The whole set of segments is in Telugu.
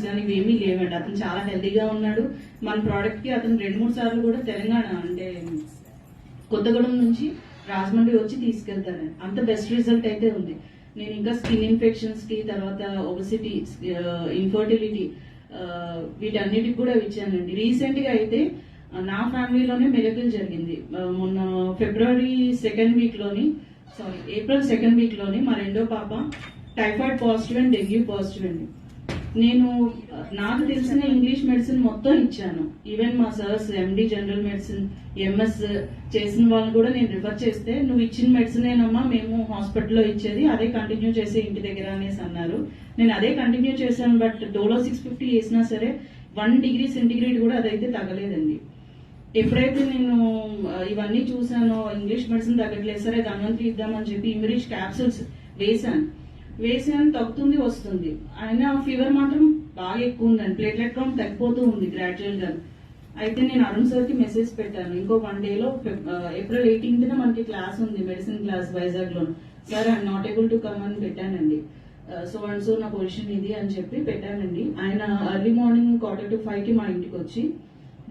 ఇన్ఫెక్షన్స్ కానీ ఇవేమీ లేవండి. అతను చాలా హెల్తీగా ఉన్నాడు. మన ప్రోడక్ట్ కి అతను 2-3 సార్లు కూడా తెలంగాణ అంటే కొత్తగూడెం నుంచి రాజమండ్రి వచ్చి తీసుకెళ్తానండి. అంత బెస్ట్ రిజల్ట్ అయితే ఉంది. నేను ఇంకా స్కిన్ ఇన్ఫెక్షన్స్ కి, తర్వాత ఒబెసిటీ, ఇన్ఫర్టిలిటీ, వీటన్నిటికి కూడా ఇచ్చానండి. రీసెంట్ గా అయితే నా ఫ్యామిలీలోనే మిరకిల్ జరిగింది. మొన్న ఏప్రిల్ 2nd వీక్ లోని మా రెండో పాప typhoid positive and dengue positive అండి. నేను నాకు తెలిసిన ఇంగ్లీష్ మెడిసిన్ మొత్తం ఇచ్చాను. ఈవెన్ మా sirs MD general medicine, MS చేసిన వాళ్ళు కూడా నేను రిఫర్ చేస్తే, నువ్వు ఇచ్చిన మెడిసినేనమ్మా మేము హాస్పిటల్లో ఇచ్చేది, అదే కంటిన్యూ చేసే ఇంటి దగ్గర అనేసి అన్నారు. నేను అదే కంటిన్యూ చేశాను. బట్ డోలో 650 వేసినా సరే 1 డిగ్రీ సెంటిగ్రేడ్ కూడా అదైతే తగ్గలేదండి. ఎప్పుడైతే నేను ఇవన్నీ చూసానో, ఇంగ్లీష్ మెడిసిన్ తగ్గట్లేదు, సరే ధన్వంతరి ఇద్దామని చెప్పి ఇమిరిష్ క్యాప్సూల్స్ వేసాను. తగ్గుతుంది, వస్తుంది. అయినా ఫీవర్ మాత్రం బాగా ఎక్కువ ఉందండి. ప్లేట్లెట్ కౌంట్ తగ్గిపోతూ ఉంది గ్రాడ్యువల్ గా. అయితే నేను అరుణ్ సార్ కి మెసేజ్ పెట్టాను. ఇంకో 1 డేలో ఏప్రిల్ 18th మనకి క్లాస్ ఉంది, మెడిసిన్ క్లాస్ వైజాగ్ లో. Sir I'm not able to come అని పెట్టానండి. సో అండ్ సో నా పొజిషన్ ఇది అని చెప్పి పెట్టానండి. ఆయన ఎర్లీ మార్నింగ్ 4:45 మా ఇంటికి వచ్చి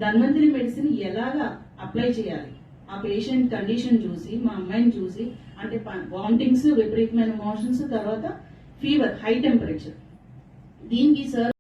ధన్వంతరి మెడిసిన్ ఎలాగా అప్లై చేయాలి, ఆ పేషెంట్ కండిషన్ చూసి, మా అమ్మాయిని చూసి, అంటే వామిటింగ్స్, విపరీతమైన మోషన్స్, తర్వాత ఫీవర్, హై టెంపరేచర్, దీనికి సార్